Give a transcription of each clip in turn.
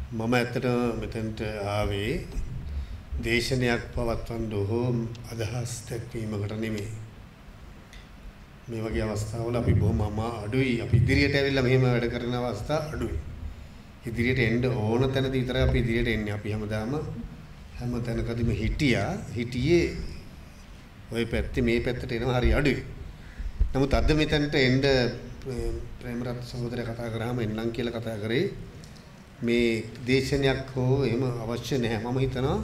මම ඇත්තටම මෙතනට ආවේ දේශනයක් පවත්වන්න හෝ අදහස් දැක්වීමකට නෙමෙයි. මේ වගේ අවස්ථාවල අපි බොහොම අඩුයි. අපි ඉදිරියට ඇවිල්ලා මෙහෙම වැඩ කරන අවස්ථා අඩුයි. ඉදිරියට එන්න ඕන තැනදී විතරයි අපි ඉදිරියට එන්නේ. අපි හැම තැනකදීම හිටියේ ওই පැත්තේ මේ පැත්තට එනවා හරි අඩුයි. නමුත් අද මෙතනට එන්න ප්‍රේමරත් සහෝදරයා කතා කරාම එන්නම් කියලා කතා කරේ මේ දේශනයක් හෝ එහෙම අවශ්‍ය නැහැ. මම හිතනවා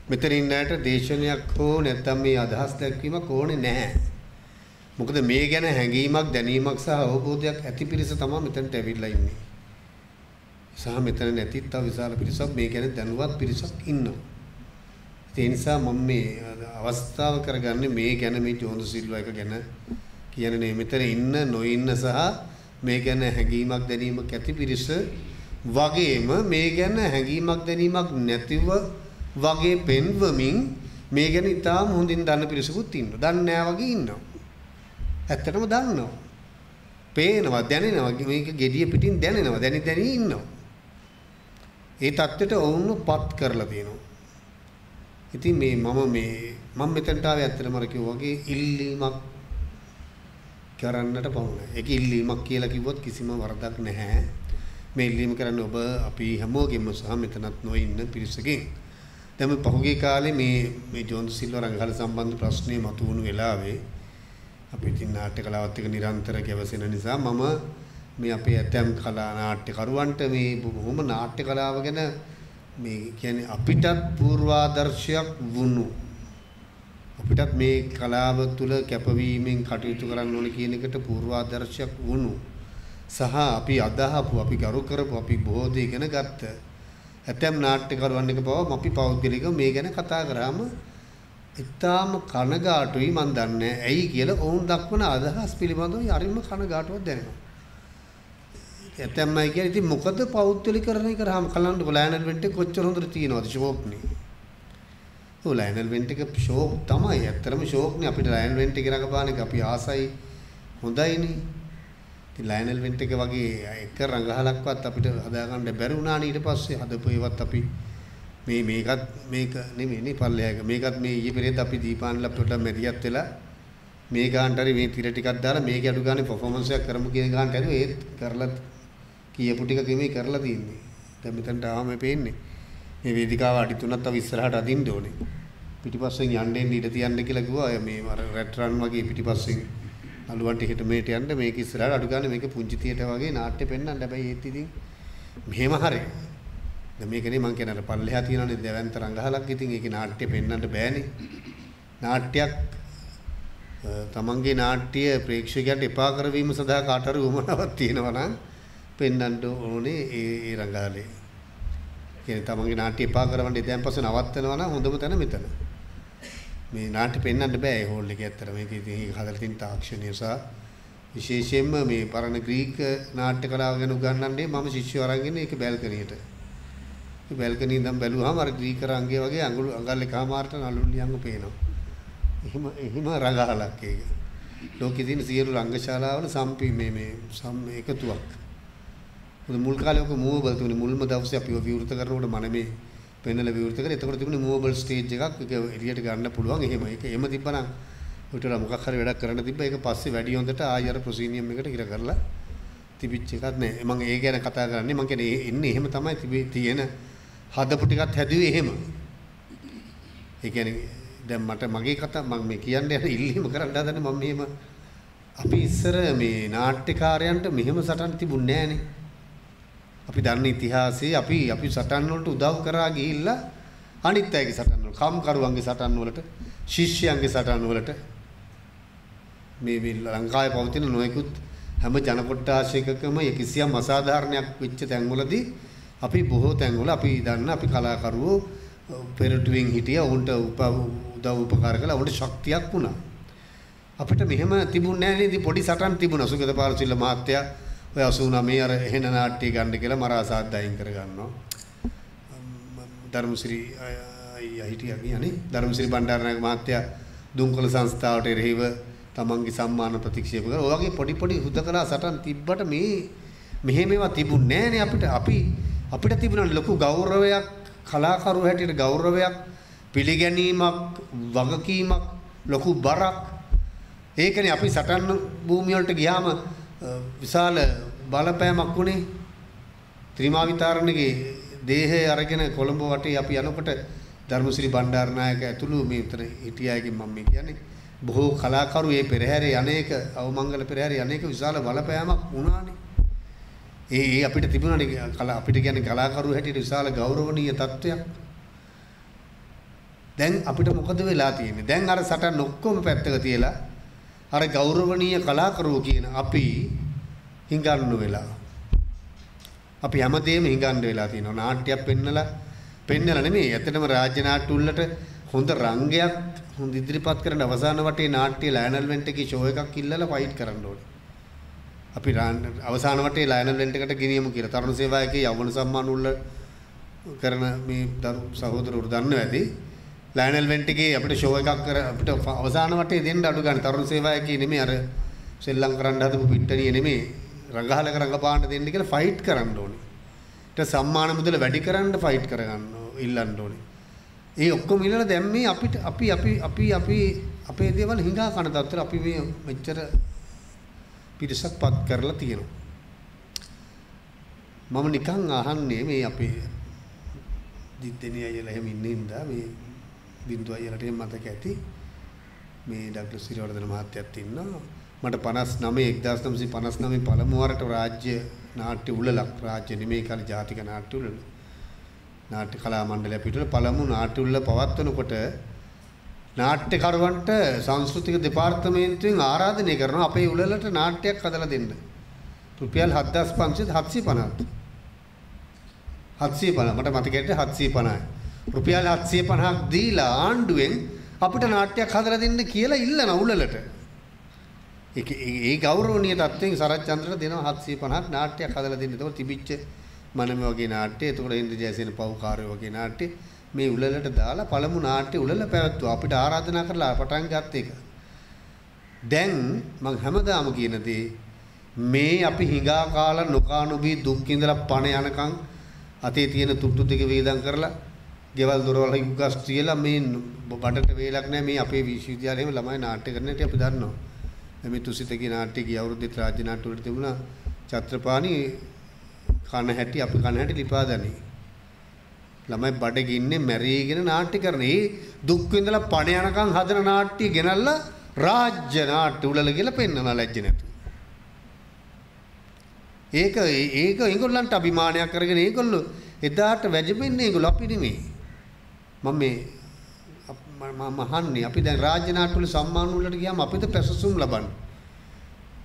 මෙතන ඉන්න අයට දේශනයක් හෝ නැත්නම් මේ අදහස් දැක්වීමක් ඕනේ නැහැ. මොකද මේ ගැන හැඟීමක් දැනීමක් සහ අවබෝධයක් ඇති පිරිස තමයි මෙතනට ඇවිල්ලා ඉන්නේ. සහ මෙතන නැති තව විශාල පිරිසක් මේ ගැන දැනුවත් පිරිසක් ඉන්නවා. ඒ නිසා මම මේ අවස්ථාව කරගන්නේ මේ ගැන මේ ජෝන්දු සිල්වා එක ගැන කියන්නේ මෙතන ඉන්න නොඉන්න සහ මේ ගැන හැඟීමක් දැනීමක් ඇති පිරිස වගේම මේ ගැන හැඟීමක් දැනීමක් නැතිව වගේ පෙන්වමින් මේ ගැන ඉතාම හොඳින් දන්න පිරිසකුත් ඉන්නවා. දන්නේ නැහැ වගේ ඉන්නවා. ඇත්තටම දන්නවා. පේනවා, දැනෙනවා. මේක gediya පිටින් දැනෙනවා. දැනි ඉන්නවා. ඒ தත්ත්වයට ඔවුන්වපත් කරලා තියෙනවා. ඉතින් මම මෙතනට ආවේ ඇත්තටම අර කිව්වා වගේ ඉල්ලීමක් කරන්නට පමණයි. ඒක ඉල්ලීමක් කියලා කිව්වොත් කිසිම වරදක් නැහැ. මේ ඉල්ලීම කරන්නේ ඔබ අපි හැමෝගෙම සහ මෙතනත් නොඉන්න පිරිසකින්. දැන් මේ පහුගිය කාලේ මේ ජෝන්දු සිල්වා රංගහල සම්බන්ධ ප්‍රශ්නේ මතුවුණු වෙලාවේ අපි ඉතින් නාට්‍ය කලාවත් එක්ක නිරන්තර ගැවසෙන නිසා මම මේ අපේ ඇතැම් කලා නාට්‍යකරුවන්ට මේ බොහොම නාට්‍ය කලාව ගැන මේ කියන්නේ අපිටත් පූර්වාදර්ශයක් වුණු අපිටත් මේ කලාව තුළ කැපවීමෙන් කටයුතු කරන්න ඕනේ කියන එකට පූර්වාදර්ශයක් වුණු සහ අපි අදහපු අපි ගරු කරපු අපි බොහෝ දේ ඉගෙන ගත්ත ඇතැම් නාට්‍යකරුවන් එක බව අපි පෞද්ගලිකව මේ ගැන කතා කරාම ඉතාම කනගාටුයි මන් දන්නේ ඇයි කියලා ඔවුන් දක්වන අදහස් පිළිබඳව යරින්ම කනගාටුවක් දැනෙනවා. ඇතැම්මයි කියන්නේ ඉතින් මොකද පෞද්ගලිකරණය කරාම කලන්නකො ලයනල් වෙන්ට් එක කොච්චර හොඳට තියෙනවද ෂෝක්නේ. ඔය ලයනල් වෙන්ට් එක ෂෝක් තමයි. ඇත්තටම ෂෝක්නේ අපිට ලයනල් වෙන්ට් එක රඟපාන එක අපි ආසයි හොඳයිනේ. ඉතින් ලයනල් වෙන්ට් එක වගේ එක රඟහලක්වත් අපිට හදාගන්න බැරි වුණානේ ඊට පස්සේ හදපු ඒවත් අපි මේක නෙමෙයි පල්ලෙයක මේකත් මේ ඊයේ පෙරේද අපි දීපාන්ලා පොඩ මෙරියත් වෙලා මේ ගානට හරි මේ තිර ටිකක් දාලා මේක අඩු ගානේ පර්ෆෝමන්ස් එකක් කරමු කියන ගානට හරි ඒත් කරලා කියපු ටික කිමේ කරලා තින්නේ. දැන් මෙතනට ආවම පේන්නේ මේ වේදිකාව අඩි 3ක් තව ඉස්සරහට අදින්න ඕනේ. පිටිපස්සෙන් යන්න ඉඩ තියන්න කියලා කිව්වා. මේ අර රැට් රන් වගේ පිටිපස්සෙන් අලුවන්ට හිට මේට යන්න මේක ඉස්සරහට අඩු ගානේ මේක පුංචි තියට වගේ නාට්‍ය පෙන්වන්න. හැබැයි ඒත් ඉතින් මෙහෙම හරි මේකනේ මං කියන අර පල්ලෙහා තියෙනනේ දෙවන්ත රංගහලක්. ඉතින් ඒකේ නාට්‍ය පෙන්වන්න බෑනේ. නාට්‍යයක් තමන්ගේ නාට්‍ය ප්‍රේක්ෂකයන්ට එපා කරවීම සඳහා කාට හරි උවමනාවක් තියෙනවා නම් පෙන්වන්න ඕනේ ඒ රංගහලේ. කියන්නේ තමන්ගේ නාට්‍ය එපා කරවන්න ඉතින් පස්සේ නවත්තනවා නම් හොඳම තැන මෙතන. මේ නාට්‍ය පෙන්වන්න බෑ ඒ හෝල් එකේ ඇත්තට. මේක ඉතින් ඒක හදලා තියෙන තාක්ෂණය සහ විශේෂයෙන්ම මේ පරණ ග්‍රීක නාට්‍ය කලාව ගැන උගන්වන්නේ මම ශිෂ්‍යව අරන් ඉන්නේ ඒක බැල්කනියට. බැල්කනිය ඉඳන් බැලුවාම අර ග්‍රීක රංගය වගේ අඟල් එකමාරට නළුන් ලියන්න පේනවා. එහෙම රඟහලක් ඒක. ලෝකෙ තියෙන සියලු රංගශාලාවල එකතුවක්. මුල් කාලේ ඔක මූවබල් තුනේ මුල්ම දවසේ අපි විවෘත කරනකොට මම මේ පෙන්නලා විවෘත කරේ. එතකොට තිබුණේ මූවබල් ස්ටේජ් එකක්. ඒක එළියට ගන්න පුළුවන්. එහෙම තිබ්බනම් උටලා මොකක් හරි වැඩක් කරන්න තිබ්බා. ඒක පස්සේ වැඩි හොඳට ආයෙ අර ප්‍රොසීනියම් එකට ඉර කරලා තිබිච්ච එකක් නෑ. මම ඒ ගැන කතා කරන්නේ. මම කියන්නේ එන්නේ එහෙම තමයි තියෙන හදපු ටිකත් හැදුවේ එහෙම. ඒ කියන්නේ දැන් මට මගේ කතා මම මේ කියන්නේ යන ඉල්ලීම කරන්න හදන්නේ මම මෙහෙම අපි ඉස්සර මේ නාට්‍යකාරයන්ට මෙහෙම සටන් තිබුණේ නෑනේ. අපි දන්න ඉතිහාසයේ අපි සටන් වලට උදව් කරා ගිහිල්ලා අනිත් අයගේ සටන් වල කම්කරුවන්ගේ සටන් වලට ශිෂ්‍යයන්ගේ සටන් වලට මේ ලංකාවේ පවතින නොයෙකුත් හැම ජන කොට්ටාශයකම කිසියම් අසාධාරණයක් වෙච්ච තැන්වලදී අපි බොහෝ තැන්වල අපි දන්න අපි කලාකරුවෝ පෙරටුවෙන් හිටියා. උන්ට උදව් උපකාර කළා. උන්ට ශක්තියක් වුණා. අපිට මෙහෙම තිබුණේ නැහැ නේද? පොඩි සටන් තිබුණා. සුගත පාලසිල්ල මහත්තයා ඔය 89 අර එහෙන නාට්‍ය ගන්න කියලා මරාසාද්ද අයින් කර ගන්නවා. ධර්මශ්‍රී අයියා හිටියා කියන්නේ ධර්මශ්‍රී බණ්ඩාරනායක මහත්තයා දුම්කොළ සංස්ථාවට එරෙහිව තමන්ගේ සම්මාන ප්‍රතික්ෂේප කරා. ඔය වගේ පොඩි හුදකලා සටන් තිබ්බට මේ මෙහෙම ඒවා තිබුණේ නැහනේ අපිට. අපිට තිබුණා ලොකු ගෞරවයක් කලාකරු හැටියට ගෞරවයක් පිළිගැනීමක් වගකීමක් ලොකු බරක් ඒකනේ අපි සටන් භූමිය වලට ගියාම විශාල බලපෑමක් වුණේ ත්‍රිමා විතරණගේ දේහය අරගෙන කොළඹ වටේ අපි යනකොට ධර්මසිරි බණ්ඩාරනායක ඇතුළු මේ උතර හිටියායකින් මම කියන්නේ බොහෝ කලාකරු මේ පෙරහැරේ අනේක අවමංගල පෙරහැරේ අනේක විශාල බලපෑමක් වුණානේ ඒ අපිට තිබුණානේ අපිට කියන්නේ කලාකරු හැටියට විශාල ගෞරවනීය තත්ත්වයක් දැන් අපිට මොකද වෙලා තියෙන්නේ දැන් අර සටන් ඔක්කොම පැත්තක තියලා අර ගෞරවනීය කලාකරුවෝ කියන අපි හිඟන්න වෙලා අපි හැමදේම හිඟන්න වෙලා තියෙනවා නාට්‍යයක් පෙන්නලා නෙමෙයි ඇත්තටම රාජ්‍ය නාට්‍ය වලට හොඳ රංගයක් හොඳ ඉදිරිපත් කරන අවසාන වටේ නාට්‍ය ලයනල් වෙන්ට් එකේ ෂෝ එකක් ඉල්ලලා ෆයිට් කරන්න ඕනේ අපි අවසාන වටේ ලයනල් වෙන්ට් එකට ගෙනියමු කියලා තරුණ සේවායකේ යවන සම්මාන උල්ල කරන මේ දරු සහෝදරවරු දන්නවා ඇති ලයනල් වෙන්ට් එකේ අපිට ෂෝ එකක් කර අපිට අවසාන වටේ දෙන්න අඩු ගන්න තරුණ සේවායකේ නෙමෙයි අර සෙල්ලම් කරන්න හදපු පිට්ටනිය නෙමෙයි රංගහලක රංගපාන්න දෙන්න කියලා ෆයිට් කරන්න ඕනේ. ඊට සම්මාන මුදල වැඩි කරන්න ෆයිට් කරගන්න ඉල්ලන්න ඕනේ. ඒ ඔක්කොම ඉල්ලලා දැන් මේ අපිට අපි අපේ දේවල් හිඟා කන තත්ත්වයට අපි මේ මෙච්චර පිටසක්පත් කරලා තියෙනවා. මම නිකන් අහන්නේ මේ අපේ දිද්දෙනිය අයලා එහෙම ඉන්නේ ඉඳා මේ බින්දු අයලට මතක ඇති මේ ඩග්ලස් සිරිවර්ධන මහත්තයත් ඉන්නවා මට 1959 පළමු වරට රාජ්‍ය නාට්‍ය උළෙලක් රාජ්‍ය නෙමෙයි කාලේ ජාතික නාට්‍ය උළෙල නාට්‍ය කලා මණ්ඩලය පිටුල පළමු නාට්‍ය උළෙල පවත්වනකොට නාට්‍යකරුවන්ට සංස්කෘතික දෙපාර්තමේන්තුවෙන් ආරාධනය කරනවා අපේ උළෙලට නාට්‍යයක් හදලා දෙන්න රුපියල් 7550 මට මතකයි 750යි රුපියල් 750ක් දීලා ආණ්ඩුවෙන් අපිට නාට්‍යයක් හදලා දෙන්න කියලා ඉල්ලන උළෙලට ඒ ගෞරවනීය තත්ත්වයෙන් සරත් චන්ද්‍රට දෙනවා 750ක් නාට්‍යයක් හදලා දෙන්න. ඒක තිබිච්ච මනම වගේ නාට්‍ය, එතකොට ඉන්ද්‍ර ජයසේන පව්කාරයෝ වගේ නාට්‍ය මේ උළෙලට දාලා පළමු නාට්‍ය උළෙල පැවැත්වුවා. අපිට ආරාධනා කරලා පටන් ගත්ත එක. දැන් මම හැමදාම කියන දේ මේ අපි හිඟා කාලා නොකානුබී දුක් ඉඳලා පණ යනකම් අතේ තියෙන තුට්ටු ටික වේදම් කරලා ගෙවල් දොරවල් හිග්ගස් තියලා මේ බඩට වේලක් නැහැ මේ අපේ විශ්වවිද්‍යාලයේම ළමයි නාට්‍ය කරන හැටි අපි දන්නවා. මේ තුසිතගේ නාට්‍ය ගිය අවුරුද්දේ රාජ්‍ය නාට්‍ය වලට තිබුණා චත්‍රපාණි කන හැටි අපි කන හැටි ලිපාදනේ. ළමයි බඩගින්නේ මැරීගෙන නාට්‍ය කරන. ඒ දුක් විඳලා පණ යනකම් හදන නාට්‍ය ගෙනල්ලා රාජ්‍ය නාට්‍ය උළෙල කියලා පෙන්නනවා ලැජ්ජ නැතු. ඒක ඒගොල්ලන්ට අභිමානයක් කරගෙන ඒගොල්ලෝ එදාට වැජඹෙන්නේ ඒගොල්ලෝ අපි නෙමෙයි. මම අහන්නේ අපි දැන් රාජ්‍ය නාට්‍ය වල සම්මාන වලට ගියාම අපිට පැසසුම් ලබන්නේ.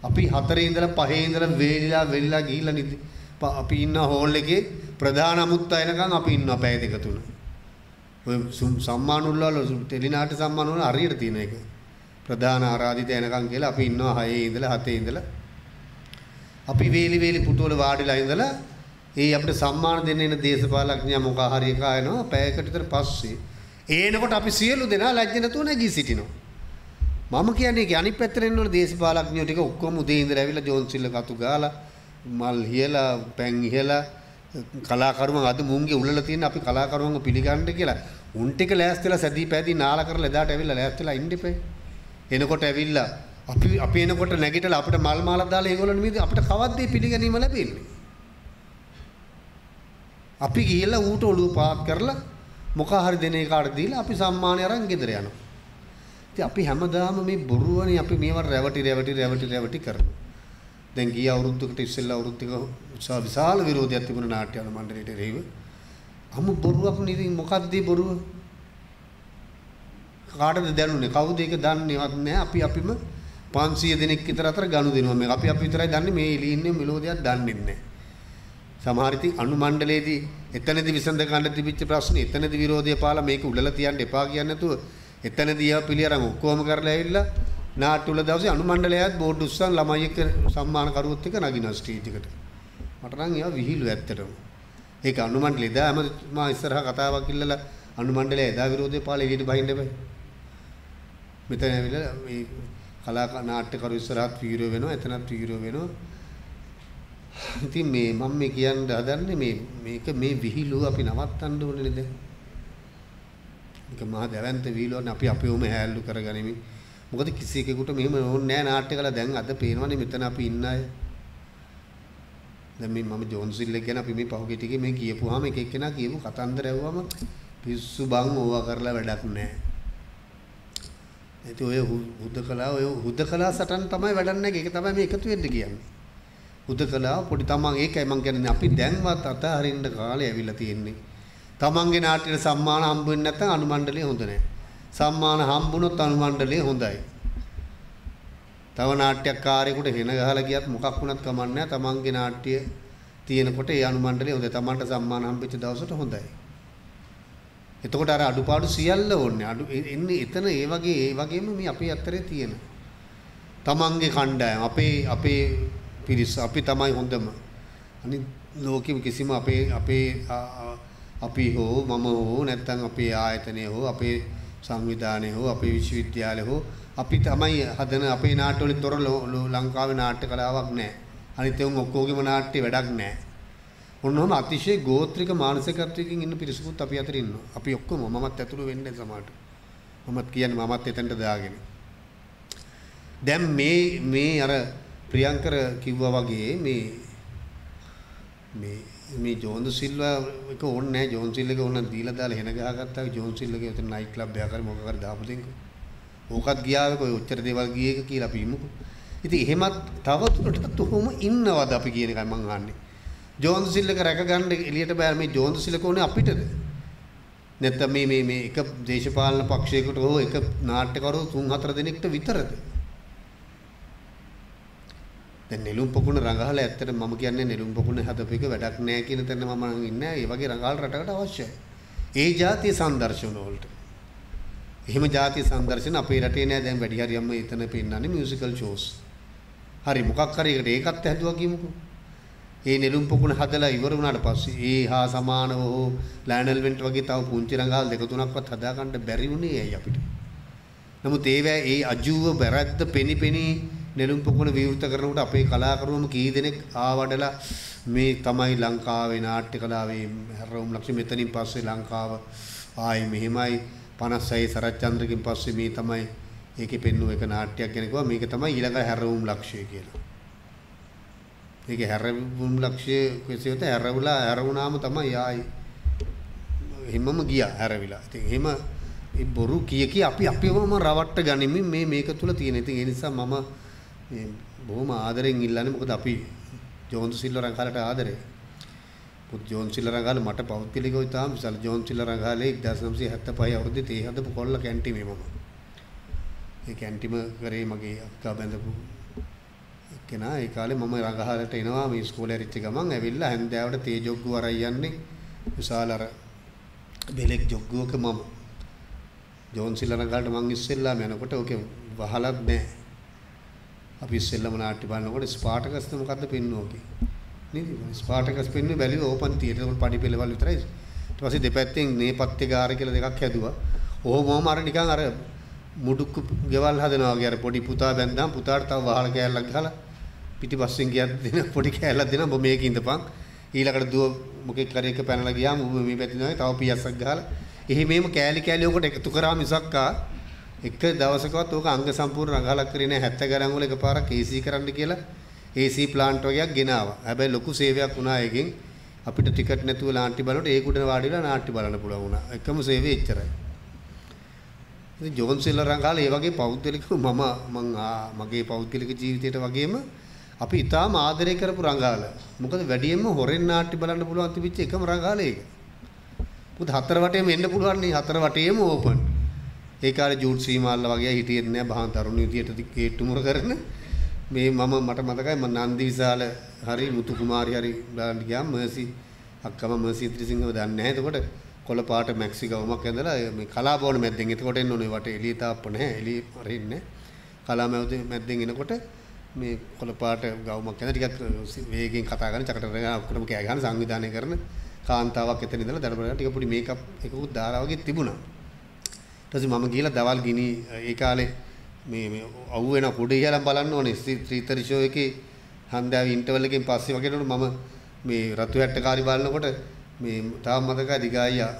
අපි 4 ඉඳලා 5 ඉඳලා වෙලිලා ගිහිල්ලා නිදි. අපි ඉන්න හෝල් එකේ ප්‍රධාන අමුත්ත එනකන් අපි ඉන්නවා පැය දෙක තුන. ඔය සම්මාන වල ටෙලි නාට්‍ය සම්මාන වල හරියට තියෙන එක. ප්‍රධාන ආරාධිත එනකන් කියලා අපි ඉන්නවා 6 ඉඳලා 7 ඉඳලා. අපි වේලි පුටුවල වාඩිලා ඉඳලා ඒ අපිට සම්මාන දෙන්න එන දේශපාලඥයා මොකා හරි එක ආයනවා පැයකට විතර පස්සේ ඒනකොට අපි සියලු දෙනා ලැජ්ජ නැතුව නැගී සිටිනවා. මම කියන්නේ ඒක අනිත් පැත්තට එන්නවල දේශපාලඥයෝ ටික ඔක්කොම උදේ ඉඳලා ඇවිල්ලා ජෝන්සිල්ල කතු ගාලා මල් හියලා පැන් හියලා කලාකරුවන් අද මුංගේ උල්ලලා තියෙන අපි කලාකරුවන්ව පිළිගන්න කියලා උන් ටික ලෑස්තිලා සැදී පැදී නාලා කරලා එදාට ඇවිල්ලා ලෑස්තිලා ඉන්න ඉපේ. එනකොට ඇවිල්ලා අපි එනකොට නැගිටලා අපිට මල් මාලා දාලා ඒගොල්ලෝ නිමිති අපිට කවද්ද පිළිගැනීම ලැබෙන්නේ. අපි ගිහිල්ලා ඌට ඔළුව පාත් කරලා මොකා හරි දෙන එකට දීලා අපි සම්මානය අරන් ගෙදර යනවා. ඉතින් අපි හැමදාම මේ බොරුවනේ අපි මේවට රැවටි කරනවා. දැන් ගිය අවුරුද්දකට ඉස්සෙල්ලා අවුරුද්දක විශාල විරෝධයක් තිබුණා නාට්‍ය මණ්ඩලයට එරෙහිව. අමු බොරුවක් නෙවෙයි මොකක්ද මේ බොරුව? කාටද දැනුනේ? කවුද ඒක දන්නේවත් නැහැ. අපිම 500 දෙනෙක් විතර අතර ගනුදෙනුව මේ අපි විතරයි දන්නේ මේ එළියේ ඉන්නේ මෙලෝදියක් දන්නේ නැහැ. සමහර ඉතින් අනු මණ්ඩලයේදී එතනදී විසඳ ගන්න තිබිච්ච ප්‍රශ්නේ එතනදී විරෝධය පාලා මේක උඩලා තියන්න එපා කියන්නේ නැතුව එතනදී ඒවා පිළිඅරන් ඔක්කොම කරලා ඇවිල්ලා නාට්‍ය උල දවසේ අනු මණ්ඩලයත් බෝඩ් උස්සන් ළමයි එක්ක සම්මාන කරුවොත් එක්ක නගිනවා ස්ටේජ් එකට. මට නම් ඒවා විහිළු ඇත්තටම. ඒක අනු මණ්ඩලේ දාම මා ඉස්සරහා කතාවක් ඉල්ලලා අනු මණ්ඩලයේ එදා විරෝධය පාලා එළියට බහින්න බෑ. මෙතන ඇවිල්ලා මේ කලා නාට්‍යකරු ඉස්සරහත් වීරයෝ වෙනවා එතනත් වීරයෝ වෙනවා. ඉතින් මේ මම මේ කියන්න හදන්නේ මේක මේ විහිළුව අපි නවත්තන්න ඕනේ නේද? මේක මහා දැවැන්ත විහිළුවනේ අපි අපේවම හැල්ලු කරගනිමින්. මොකද කිසි කෙනෙකුට මෙහෙම ඕනේ නැහැ නාට්‍ය කළා. දැන් අද පේනවනේ මෙතන අපි ඉන්න අය. දැන් මේ මම ජෝන්සිල් එක ගැන අපි මේ පහුගිය ටිකේ මේ කියපුවාම එක එක්කෙනා කියපු කතන්දර ඇහුවම පිස්සු බං ඕවා කරලා වැඩක් නැහැ. ඒත් ඔය හුදකලා සටන් තමයි වැඩක් නැහැ. ඒක තමයි මේ එකතු වෙන්න කියන්නේ. හුදකලා පොඩි තමන් ඒකයි මම කියන්නේ අපි දැන්වත් අතහරින්න කාලේ ඇවිල්ලා තියෙන්නේ. තමන්ගේ නාට්‍යයට සම්මාන හම්බ වෙන්නේ නැත්නම් අනුමණ්ඩලය හොඳ නැහැ. සම්මාන හම්බුනොත් අනුමණ්ඩලය හොඳයි. තව නාට්‍යකාරයෙකුට හෙන ගහලා ගියත් මොකක් වුණත් කමක් නැහැ. තමන්ගේ නාට්‍ය තියෙනකොට ඒ අනුමණ්ඩලය හොඳයි. තමන්ට සම්මාන හම්බෙච්ච දවසට හොඳයි. එතකොට අර අඩුපාඩු සියල්ල ඕනේ. එන්නේ එතන ඒ වගේම මේ අපේ අතරේ තියෙන තමන්ගේ කණ්ඩායම අපේ පිරිස අපි තමයි හොඳම. අනිත් ලෝකෙම කිසිම අපි හෝ මම හෝ නැත්නම් අපේ ආයතනය හෝ අපේ සංවිධානය හෝ අපේ විශ්වවිද්‍යාලය හෝ අපි තමයි හදන අපේ නාට්‍යවලින් තොර ලංකාවේ නාට්‍ය කලාවක් නැහැ. අනිත් ඒවා ඔක්කොගේම නාට්‍ය වැඩක් නැහැ. ඔන්නෝම අතිශය ගෝත්‍රික මානසිකත්වයකින් ඉන්න පිරිසකුත් අපි අතර ඉන්නවා. අපි ඔක්කොම මමත් ඇතුළු වෙන්නේ සමහරට. මමත් කියන්නේ මමත් එතනට දාගෙන. දැන් මේ අර ප්‍රියංකර කිව්වා වගේ මේ ජෝන් සිල්වා එක ඕනේ නැහැ. ජෝන් සිල් එක ඕන දීලා දාලා හෙන ගහගත්තා. ජෝන් සිල් එකේ උතන නයිට් ක්ලබ් එකක් හරි මොකක් හරි දාපු දෙන්නකෝ. ඕකත් ගියාවේ කොයි ඔච්චර දේවල් ගියේ එක කියලා අපි ඉමුකෝ. ඉතින් එහෙමත් තවදුරටත් උහුම ඉන්නවද අපි කියන එකයි මං අහන්නේ. ජෝන් සිල් එක රැක ගන්න එළියට බෑ. මේ ජෝන් සිල් එක ඕනේ අපිටද? නැත්නම් මේ එක දේශපාලන පක්ෂයකට හෝ එක නාට්‍යකරු 3-4 දෙනෙක්ට විතරද? දැන් නෙළුම් පොකුණ රඟහලා ඇත්තට මම කියන්නේ නෙළුම් පොකුණ හදපේක වැඩක් නෑ කියන තැන මම ඉන්නේ. ඒ වගේ රඟහල් රටකට අවශ්‍යයි. ඒ જાතිය සංදර්ශන වලට. එහෙම જાතිය සංදර්ශන අපේ රටේ නෑ. දැන් වැඩි හරියක්ම එතන පෙන්නන්නේ මියුසිකල් ෂෝස්. හරි මොකක් හරි එකට ඒකත් හැදුවා කියමුකෝ. ඒ නෙළුම් පොකුණ හදලා ඉවර වුණාට පස්සේ ඒ හා සමානව හෝ ලයනල් වෙන්ට් වගේ තව පුංචි රඟහල් දෙක තුනක්වත් හදාගන්න බැරි වුණේ ඇයි අපිට? නමුත් ඒ අජූව බැරද්ද පෙනි නෙළුම් පොකුණ විවෘත කරනකොට අපේ කලාකරුවම කී දෙනෙක් ආවඩලා මේ තමයි ලංකාවේ නාට්‍ය කලාවේ හැරවුම් ලක්ෂ්‍ය මෙතනින් පස්සේ ලංකාව ආයි මෙහෙමයි 56 සරච්චන්ද්‍රකින් පස්සේ මේ තමයි ඒකේ පෙන්නුව එක නාට්‍යයක් ගැන කිව්වා මේක තමයි ඊළඟ හැරවුම් ලක්ෂ්‍ය කියලා. මේකේ හැරවුම් ලක්ෂ්‍ය කෙසේද හැරවුණාම තමයි ආයි එහෙමම ගියා හැරවිලා. ඉතින් එහෙම ඒ බොරු කී අපිවම රවට්ට ගනිමින් මේක තුල තියෙන. ඉතින් ඒ නිසා මම බොහොම ආදරෙන් ඉල්ලන්නේ මොකද අපි ජෝන් සිල්වා රංගාලට ආදරේ. පුත් ජෝන් සිල්වා රංගාල මට පෞද්ගලිකව ඉතාම විශාල ජෝන් සිල්වා රංගාලේ 1975 අවුරුද්දේ තේ හදපු කොල්ල කැන්ටිමේ මම. ඒ කැන්ටිම කරේ මගේ අක්කා බැඳපු කෙනා. ඒ කාලේ මම රංගාලට එනවා මේ ඉස්කෝලේ ඇරිච්ච ගමන් ඇවිල්ලා හැන්දෑවට තේ ජොග්ගු වරයි යන්නේ. විශාල අර බෙලෙක් ජොග්ගුවක මම ජෝන් සිල්වා රංගාලට මං ඉස්සෙල්ලාම යනකොට ඕකේ වහලත් නැහැ. අපි ඉස්සෙල්ලම නාට්‍ය බලනකොට ස්පාටකස්ද මොකද්ද පෙන්වෝකේ නේද? ස්පාටකස් පෙන්වන්නේ බැලුවේ ඕපන් තියටර් වල පඩි පෙළවල් විතරයි. ඊට පස්සේ දෙපැත්තෙන් නේපත්‍ය ගාර කියලා දෙකක් හැදුවා. ඕමම අර නිකන් අර මුඩුක්කු ගෙවල් හදනවා වගේ අර පොඩි පුතා බැන්දාම පුතාට තව වහල කෑල්ලක් ගහලා පිටිපස්සෙන් ගියත් දෙන පොඩි කෑල්ලක් දෙනවා. ඔබ මේක ඉඳපන්. ඊළඟට දුව මොකෙක් කරේ එක පැනලා ගියාම ඔබ මේ පැත්තේ නෑ තව පියස්සක් ගහලා එහෙමම කෑලි ඔකට එකතු කරා මිසක්කා එක දවසකවත් ඕක අංග සම්පූර්ණ රඟහලක් කරේ නෑ. 70 ගණන් වල එකපාරක් AC කරන්න කියලා AC ප්ලාන්ට් වගේක් ගෙනාවා. හැබැයි ලොකු සේවයක් වුණා ඒකෙන්. අපිට ටිකට් නැතුව නාට්‍ය බලනකොට ඒක උඩ වාඩි වෙලා නාට්‍ය බලන්න පුළුවන් වුණා. එකම සේවය එච්චරයි. ඉතින් ජෝන් සිල්වා රංගාල ඒ වගේ පෞද්ගලිකව මගේ පෞද්ගලික ජීවිතයට වගේම අපි ඉතාම ආදරය කරපු රංගාල. මොකද වැඩියෙන්ම හොරෙන් නාට්‍ය බලන්න පුළුවන් තිබිච්ච එකම රංගාල ඒක. පුත් හතර වටේම එන්න පුළුවන් නේ. හතර වටේම ඕපන්. ඒ කාලේ ජූඩ් සීමාල්ලා වගේ හිටියෙත් නෑ. බහන් තරුණ විදියට ගේට්ටු මුර කරන මේ මට මතකයි මම නන්දි විශාල හරි මුතු කුමාරි හරි බලන්න ගියාම මර්සි අක්කම මර්සි ත්‍රිසිංහව දන්නේ නැහැ. එතකොට කොළ පාට මැක්සි ගවුමක් ඇඳලා මේ කලාබෝන මැද්දෙන් එතකොට එන්න ඕනේ වටේ එළිය තාප්ප නැහැ. එළිය හරින්නේ කලා මැද්දෙන් එනකොට මේ කොළ පාට ගවුමක් ඇඳලා ටිකක් වේගෙන් කතා කරන චකට රගා ඔක්කොම කෑ ගහන සංවිධානය කරන කාන්තාවක් එතන ඉඳලා දඩබඩ ටික පොඩි මේකප් එකකුත් දාලා වගේ තිබුණා. ඊට පස්සේ මම ගිහලා දවල් ගිනි ඒ කාලේ මේ අවු වෙන කුඩ ඉහළම බලන්න ඕනේ ත්‍රිතර ෂෝ එකේ හන්දෑවේ ඉන්ටර්වල් එකෙන් පස්සේ වගේනකොට මම මේ රතු හැට්ටකාරි බලනකොට මේ තාම මතකයි දිගායියා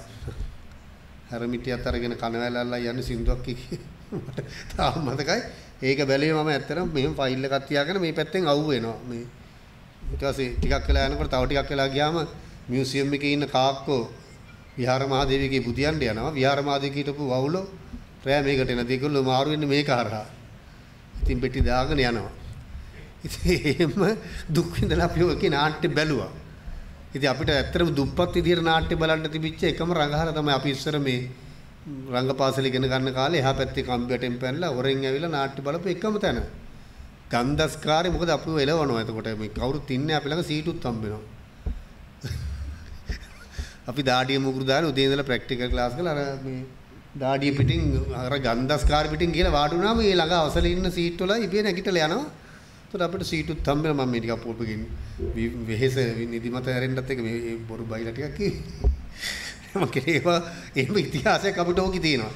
හැරමිටියත් අරගෙන කනවැලල්ලා යන්නේ සින්දුවක් කිව්වේ. මට තාම මතකයි. ඒක බැලුවේ මම ඇත්තටම මෙහෙම ෆයිල් එකක් තියාගෙන මේ පැත්තෙන් අවු වෙනවා. මේ ඊට පස්සේ ටිකක් වෙලා යනකොට තව ටිකක් වෙලා ගියාම මියුසියම් එකේ ඉන්න කාක්කෝ විහාර මහදේවියගේ බුදියන්ට යනවා. විහාර මහදේවිය හිටපු වවුලෝ රෑ මේකට එන දෙකළු මාරු වෙන්නේ මේක හරහා. ඉතින් පෙට්ටි දාගෙන යනවා. ඉතින් එහෙම දුක් විඳලා අපි ඔකේ නාට්‍ය බැලුවා. ඉතින් අපිට ඇත්තටම දුප්පත් විදියට නාට්‍ය බලන්න තිබිච්ච එකම රඟහර තමයි අපි ඉස්සර මේ රංගපාසල ඉගෙන ගන්න කාලේ එහා පැත්තේ කම්පියුටරෙන් පැනලා හොරෙන් ඇවිල්ලා නාට්‍ය බලපු එකම තැන. ගන්ධස්කාරේ මොකද අපිව එලවනවා. එතකොට මේ කවුරුත් ඉන්නේ අපි ළඟ සීටුත් හම්බ වෙනවා. අපි දාඩිය මුගුරු දාලා උදේ ඉඳලා ප්‍රැක්ටිකල් ක්ලාස් කරලා අර මේ දාඩිය පිටින් අර ගන්ධස්කාර පිටින් ගිහලා වාඩි වුණාම ඒ ළඟ අවසලේ ඉන්න සීට් වල ඉබේ නැගිටලා යනවා. එතකොට අපිට සීටුත් හම්බ වෙනවා. මම මේ ටිකක් පොල්පකින් වෙහෙස නිදිමත ඇරෙන්නත් එක මේ බොරු බයිලා ටිකක් කිව්වේ. මම කියේවා එහෙම ඉතිහාසයක් අපිට ඕකේ තියෙනවා.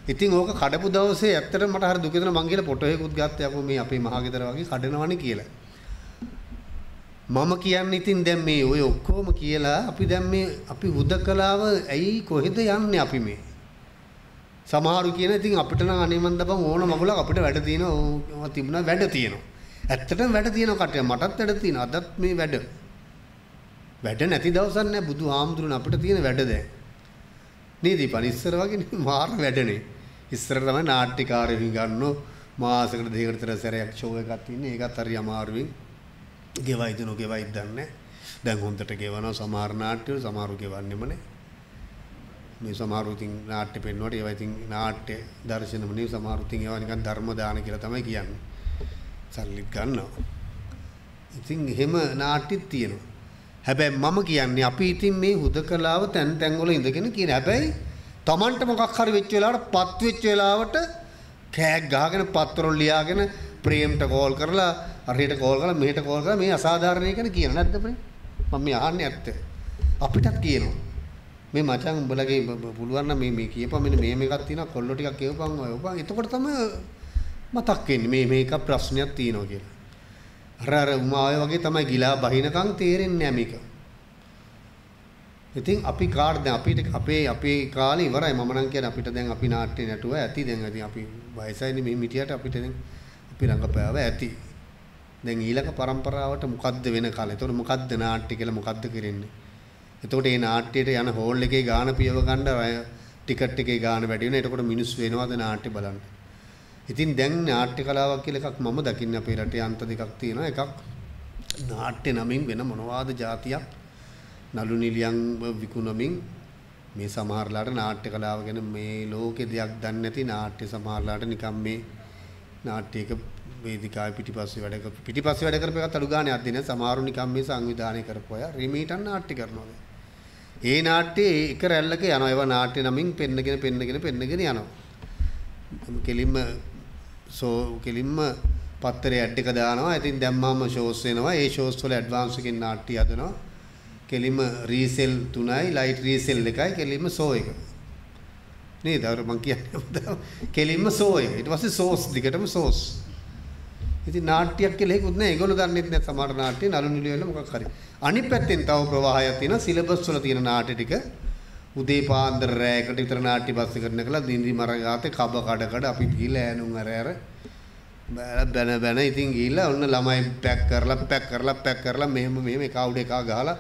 ඉතින් ඕක කඩපු දවසේ ඇත්තටම මට හරි දුක දෙනවා. මං කියලා ෆොටෝ එකකුත් ගත්තා. යකෝ මේ අපේ මහගෙදර වගේ කඩනවනේ කියලා. මම කියන්නේ ඉතින් දැන් මේ ඔය ඔක්කොම කියලා අපි දැන් මේ අපි හුදකලාව ඇයි කොහෙද යන්නේ අපි මේ? සමහරු කියන ඉතින් අපිට නම් අනේ මන් දපන් ඕන මගුලක් අපිට වැඩ තියෙනවා. තිබුණා වැඩ තියෙනවා. ඇත්තටම වැඩ තියෙනවා කට්ටිය. මටත් වැඩ තියෙනවා. අදත් මේ වැඩ. වැඩ නැති දවසක් නෑ. බුදුහාමුදුරනේ අපිට තියෙන වැඩ දැන්. නේද? ඉස්සර වගේ මාර වැඩනේ. ඉස්සර තමයි නාට්‍යකාරයෝ හිඟන්නෝ මාසෙකට දෙකකට විතර සැරයක් ෂෝ එකක් තියෙන්නේ. ඒකත් හරි අමාරුවෙන් ගෙවයිද නොගෙවයිද දන්නේ. දැන් හොන්දට ගෙවනවා සමහර නාට්‍යවල සමහරු ගෙවන්නෙම නෑ. මේ සමහරු ඉතින් නාට්‍ය පෙන්වුවට ඒවා ඉතින් නාට්‍ය දර්ශනම නෙවෙයි. සමහරු ඉතින් ඒවා නිකන් ධර්ම දාන කියලා තමයි කියන්නේ. සල්ලිත් ගන්නවා. ඉතින් එහෙම නාට්‍යෙත් තියෙනවා. හැබැයි මම කියන්නේ අපි ඉතින් මේ හුදකලාව තැන් තැන් වල ඉඳගෙන කියන හැබැයි Tamanට මොකක් හරි වෙච්ච වෙලාවට පත් වෙච්ච වෙලාවට කෑග් ගහගෙන පත්තරොල් ලියාගෙන ප්‍රේම්ට කෝල් කරලා හරියට කෝල් කරලා මෙහෙට කෝල් කරලා මේ අසාධාරණයි කියන කියන නැද්ද ප්‍රේම්? මම මේ අහන්නේ ඇත්ත. අපිටත් කියනවා. මේ මචං උඹලගේ පුළුවන් නම් මේ කියපන් මෙන්න මේ මේකක් තියෙනවා කොල්ලෝ ටිකක් කියවපන් ඔය උපන්. එතකොට තමයි මතක් වෙන්නේ මේක ප්‍රශ්නයක් තියෙනවා කියලා. අර උමාය වගේ තමයි ගිලා බහිනකම් තේරෙන්නේ නැහැ මේක. ඉතින් අපි කාර්ද අපිට අපේ කාලේ ඉවරයි. මම නම් කියන්නේ අපිට දැන් අපි නාට්‍ය නැටුව ඇති. දැන් ඉතින් අපි වයසයිනේ මේ මිටියට අපිට දැන් අපි රංගපෑව ඇති. දැන් ඊළඟ પરම්පරාවට මොකද්ද වෙන කාලේ? එතකොට මොකද්ද නාට්‍ය කියලා මොකද්ද කරන්නේ? එතකොට මේ නාට්‍යයට යන හෝල් එකේ ගාන පියව ගන්න ටිකට් එකේ ගාන වැඩි වෙනවා. එතකොට මිනිස්සු වෙනවද නාට්‍ය බලන්න? ඉතින් දැන් නාට්‍ය කලාවක් කියලා එකක් මම දකින්නේ අපේ රටේ අන්ත දෙකක් තියෙනවා. එකක් නාට්‍ය නමින් වෙන මොනවාද જાතියක් නළු නිලියන් විකුණමින් මේ සමහරලාට නාට්‍ය කලාව ගැන මේ ලෝකේ දෙයක් දන්නේ නැති නාට්‍ය සමහරලාට නිකම් මේ නාට්‍යයක වේදිකාවේ පිටිපස්සේ වැඩ කරපු එකත් අඩු ගානේ අද්දී නෑ. සමහරු නිකම් මේ සංවිධානය කරපු අය රිමීටන් නාට්‍ය කරනවා. ඒ නාට්‍යයේ එක රැල්ලක යනවා. ඒවා නාට්‍ය නමින් පෙන්නගෙන යනවා. කෙලින්ම පත්තරේ ඇඩ් එක දානවා. ඉතින් දැම්මම ෂෝස් වෙනවා. ඒ ෂෝස් වල ඇඩ්වාන්ස් එකකින් නාට්‍ය හදනවා. කෙලින්ම රීසෙල් 3යි ලයිට් රීසෙල් 1යි කෙලින්ම ෂෝ එක. නේද? අර මං කියන්නේ කෙලින්ම ෂෝ එක. ඊට පස්සේ සෝස් දිගටම සෝස්. ඉතින් නාට්‍යයක් කියලා ඒකුත් නෑ. ඒගොල්ලෝ දන්නේ නැහැ සමහර නාට්‍ය නළු නිලිය වල මොකක් හරි. අනිත් පැත්තෙන් තව ප්‍රවාහයක් තියෙනවා. සිලබස් වල තියෙන නාට්‍ය ටික උදේ පාන්දර රැයකට විතර නාට්‍ය බස් එකකට නැගලා දින්දි මරගාතේ කබ කඩ අපි ගිහලා ඈනුම් අර බැන ඉතින් ගිහලා ඔන්න ළමයි පැක් කරලා මෙහෙම එක අවුඩ එකක් ගහලා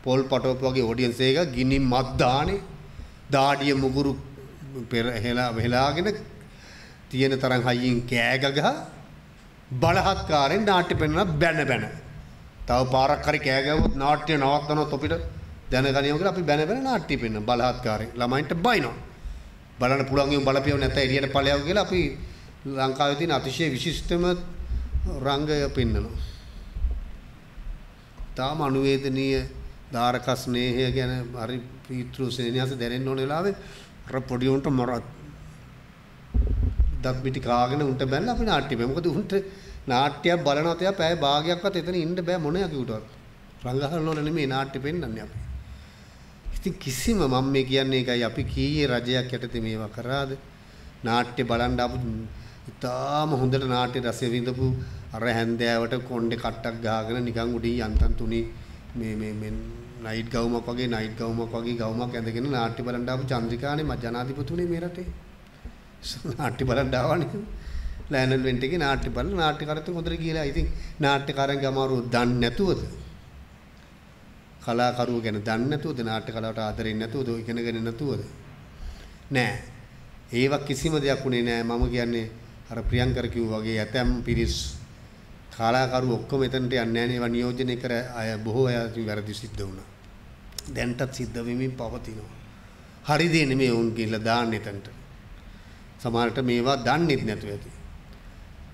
පොල් පටෝප් වගේ ඔඩියන්ස් එක ගිනි මත් දානේ දාඩිය මුගුරු පෙර හෙලාගෙන තියෙන තරම් හයියෙන් කෑ ගහ බලහත්කාරයෙන් නාට්‍ය පෙන්වන බැන තව පාරක් හරි කෑ ගැවුවොත් නාට්‍ය නවත්තනොත් අපිට දැනගනියම කියලා අපි බැන නාට්‍ය පෙන්වන බලහත්කාරයෙන් ළමයින්ට බයිනවා බලන්න පුළුවන් යම් බලපියව නැත්නම් එළියට ඵලයව කියලා අපි ලංකාවේ තියෙන අතිශය විශිෂ්ටම රංගය පෙන්වනවා. තාම අනුවේදනීය දාරක ස්නේහය ගැන හරි පීතෘ සෙනෙහස දැනෙන්න ඕන වෙලාවේ අර පොඩි උන්ට මරත් දත් පිටි කාගෙන උන්ට බැලලා අපි නාට්‍ය බෑ. මොකද උන්ට නාට්‍යයක් බලනවා තියා පැය භාගයක්වත් එතන ඉන්න බෑ මොන යකියුටවත්. රංගහල වල නෙමෙයි නාට්‍ය පෙන්වන්නේ අපි. ඉතින් කිසිම මම මේ කියන්නේ එකයි අපි කීයේ රජයක් යටතේ මේවා කරාද? නාට්‍ය බලන්න ආපු ඉතාලම හොඳට නාට්‍ය රසය විඳපු අර හැන්දෑවට කොණ්ඩේ කට්ටක් ගහගෙන නිකන් උඩින් යන්තම් තුනි මේ නයිට් ගවුමක් වගේ ගවුමක් ඇඳගෙන නාට්‍ය බලන්න ආපු චන්ද්‍රිකානේ ජනාධිපතිතුනේ මේ රටේ. නාට්‍ය බලන්න ආවනේ. ලයනල් වෙන්ටිගේ නාට්‍ය බලලා නාට්‍යකාරයත් හොඳට ගිහලා ඉතින් නාට්‍යකාරයන්ගේ අමාරුව දන්නේ නැතුවද? කලාකරුවෝ ගැන දන්නේ නැතුවද? නාට්‍ය කලාවට ආදරෙන්නේ නැතුවද? ඉගෙනගෙන නැතුවද? නෑ. ඒවා කිසිම දෙයක් උනේ නෑ. මම කියන්නේ අර ප්‍රියංකර කිව්වා වගේ ඇතැම් පිරිස් කලාකරුවෝ ඔක්කොම එතනට යන්නේ නෑනේ. ඒවා නියෝජනය කර අය බොහෝ අය වැරදි සිද්ධ වුණා. දැන්ටත් සිද්ධ වෙමින් පවතිනවා. හරි දේ නෙමෙයි උන් කියලා දාන්න එතනට. සමහරට මේවා දන්නේත් නැතුව ඇති.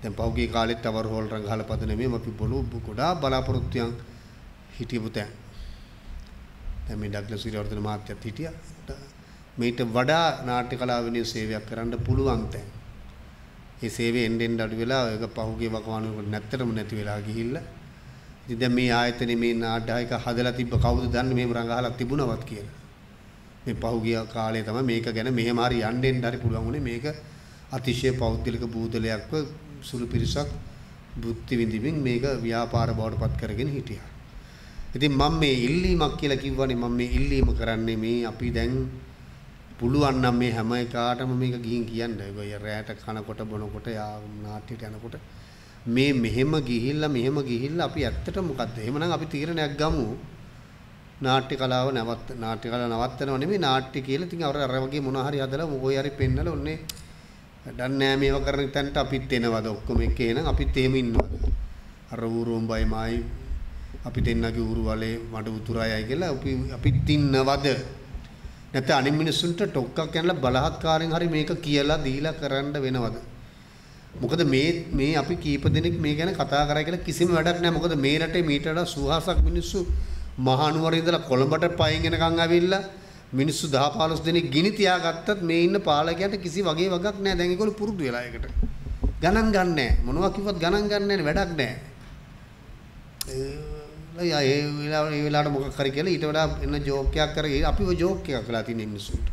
දැන් පහුගිය කාලෙත් තවර හෝල් රංගහල පද නෙමෙයි අපි ගොඩාක් බලාපොරොත්තුයන් හිටියපු තැන්. දැන් මේ ඩග්ලස් විරවර්ධන මහත්තයත් හිටියා. මේට වඩා නාට්‍ය කලාව වෙනුවෙන් සේවයක් කරන්න පුළුවන් තැන්. ඒ සේවය එන්න අඩු වෙලා ඒක පහුගිය වකවානුවකට නැත්තටම නැති වෙලා ගිහිල්ලා. ඉතින් දැන් මේ ආයතනේ මේ නාට්‍යයක හදලා තිබ්බ කවුද දන්නේ මෙහෙම රංගහලා තිබුණවත් කියලා. මේ පහුගිය කාලේ තමයි මේක ගැන මෙහෙම හරි යන්න හරි පුළුවන් උනේ. මේක අතිශය පෞද්ගලික බූදලයක්ව සුළු පිරිසක් බුද්ධි විඳින්මින් මේක ව්‍යාපාර බවට පත් කරගෙන හිටියා. ඉතින් මම මේ ඉල්ලීමක් කියලා කිව්වනේ. මම මේ ඉල්ලීම කරන්නේ මේ අපි දැන් පුළුවන් නම් මේ හැම එකාටම මේක ගිහින් කියන්න. ඔය රැයට කනකොට බොනකොට නාට්‍යයට යනකොට මේ මෙහෙම ගිහිල්ලා අපි ඇත්තට මොකද්ද? එහෙමනම් අපි තීරණයක් ගමු. නාට්‍ය කලාව නවත්තනව නෙමෙයි නාට්‍ය කියලා. ඉතින් අර වගේ මොනවා හරි හදලා මොකෝයි හරි පෙන්නලා ඔන්නේ දන්නේ නැහැ මේව කරන තැනට අපිත් එනවද ඔක්කොම එක්ක එනනම් අපිත් එහෙම ඉන්නවද? අර ඌරුම්බයි මායි අපි දෙන්නගේ ඌරු වලේ මඩ උතුරායයි කියලා අපිත් ඉන්නවද? නැත්නම් අනිත් මිනිස්සුන්ට ටොක්කක් යනලා බලහත්කාරයෙන් හරි මේක කියලා දීලා කරන්න වෙනවද? මොකද මේ අපි කීප දෙනෙක් මේ ගැන කතා කරා කියලා කිසිම වැඩක් නැහැ. මොකද මේ රටේ මීට වඩා සුවහසක් මිනිස්සු මහනුවර ඉඳලා කොළඹට පයින් එනකන් ඇවිල්ලා මිනිස්සු 10-15 දෙනෙක් ගිනි තියාගත්තත් මේ ඉන්න පාලකයන්ට කිසි වගේ වගක් නැහැ. දැන් ඒගොල්ලෝ පුරුදු වෙලා ඒකට. ගණන් ගන්න නැහැ. මොනවා කිව්වත් ගණන් ගන්න නැහැ. වැඩක් නැහැ. ඒ වෙලාවට මොකක් හරි කියලා ඊට වඩා එන ජෝක් එකක් කරගෙන අපි ඔය ජෝක් එකක් කළා තියෙන මිනිස්සුන්ට.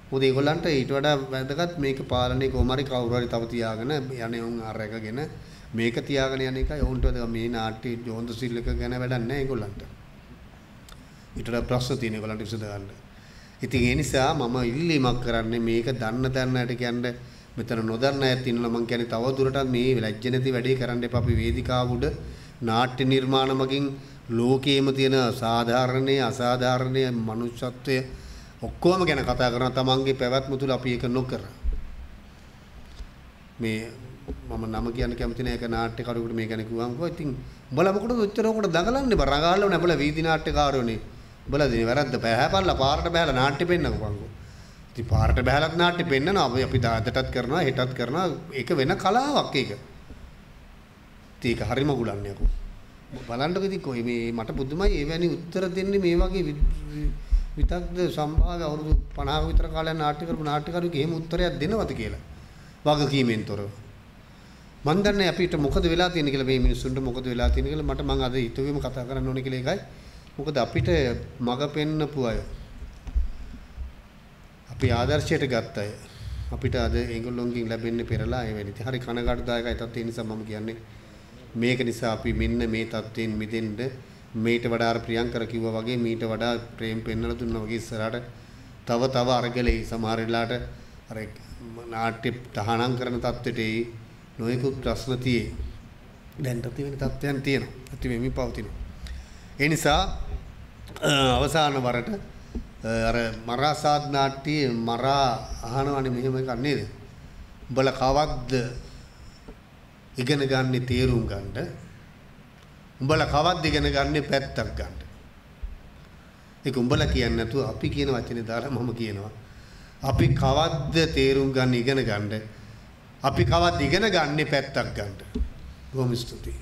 මොකද ඒගොල්ලන්ට ඊට වඩා වැදගත් මේක පාලනය කොහොම හරි කවුරු හරි තව තියාගෙන යන්නේ උන් අරගෙන මේක තියාගෙන යන එකයි උන්ට මේ නාට්‍ය ජෝන්ද සිල් එක ගැන වැඩක් නැහැ ඒගොල්ලන්ට. ඊට වඩා ප්‍රශ්න තියෙන ඒගොල්ලන්ට විසඳ ගන්න. ඉතින් ඒ නිසා මම ඉල්ලීමක් කරන්නේ මේක දන්න ඇයට කියන්නේ මෙතන නොදන්න අයත් ඉන්නවා. මම කියන්නේ තව දුරටත් මේ ලැජ්ජ නැති වැඩේ කරන්න එපා. අපි වේදිකාව උඩ නාට්‍ය නිර්මාණ මගින් ලෝකයේම තියෙන සාධාරණයේ අසාධාරණයේ මනුෂ්‍යත්වය ඔක්කොම ගැන කතා කරන තමන්ගේ පැවැත්ම තුළ අපි ඒක නොකර මේ මම නම කියන්න කැමති නැහැ. ඒක නාට්‍යකරුවෙකුට මේ ගැන කිව්වම කොහොම ඉතින් උඹලා මොකටද ඔච්චර උකට දඟලන්නේ? බර රඟහල්ලෝ නේ උඹලා වීදි නාට්‍යකාරයෝනේ. උඹලා දිනේ වැරද්ද බහැපල්ලා පාරට බහැලා නාට්‍ය පෙන්නකෝ. ඉතින් පාරට බහැලත් නාට්‍ය පෙන්නනවා. අපි දාදටත් කරනවා හෙටත් කරනවා. ඒක වෙන කලාවක් ඒක. ඒක හරිම ගුලන්නේ අකෝ. බලන්නකෝ ඉතින් කොයි මේ මට බුදුමයි එවැනි උත්තර දෙන්නේ මේ වගේ විතක්ද සම්භාව්‍ය අවුරුදු 50ක විතර කාලයක් නාට්‍ය කරපු නාට්‍යකරුවෙක් එහෙම උත්තරයක් දෙනවද කියලා වගකීමෙන් තොරව. මන් දන්නේ අපිට මොකද වෙලා තියෙන්නේ කියලා මේ මිනිස්සුන්ට මොකද වෙලා තියෙන්නේ කියලා මට මං අද හිතුවේම කතා කරන්න ඕනේ කියලා එකයි. මොකද අපිට මග පෙන්නපු අය අපි ආදර්ශයට ගත්ත අය අපිට අද ඒගොල්ලොන්ගෙන් ලැබෙන්නේ පෙරලා ඒ වෙන්නේ. හරි කනගාටුදායකයි තත් ඒ නිසා මම කියන්නේ මේක නිසා අපි මෙන්න මේ තත්ත්වයෙන් මිදෙන්න මේට වඩා අර ප්‍රියංකර කිව්වා වගේ මීට වඩා ප්‍රේම පෙන්වලා දුන්නා වගේ ඉස්සරහට තව අරගලේ සමහර වෙලාවට අර නාට්‍ය තහනම් කරන තත්ත්වෙට නොයෙකුත් ප්‍රශ්න තියෙයි. දැන්ට තියෙන තත්ත්වයන් තියෙනවා. ඇති වෙමින් පවතිනවා. ඒ නිසා අවසාන වරට අර මරාසාද් නාට්‍යයේ මරා අහනවනේ මෙහෙම එකක් නේද? උඹලා කවද්ද ඉගෙන ගන්න තේරුම් ගන්න? උඹලා කවද්ද ඉගෙන ගන්න පැත්තක් ගන්න? ඒක උඹලා කියන්නේ නැතුව අපි කියන වචනේ දාලා මම කියනවා. අපි කවද්ද තේරුම් ගන්න ඉගෙන ගන්න? අපි කවද්ද ඉගෙන ගන්න පැත්තක් ගන්න? බොහොම ස්තුතියි.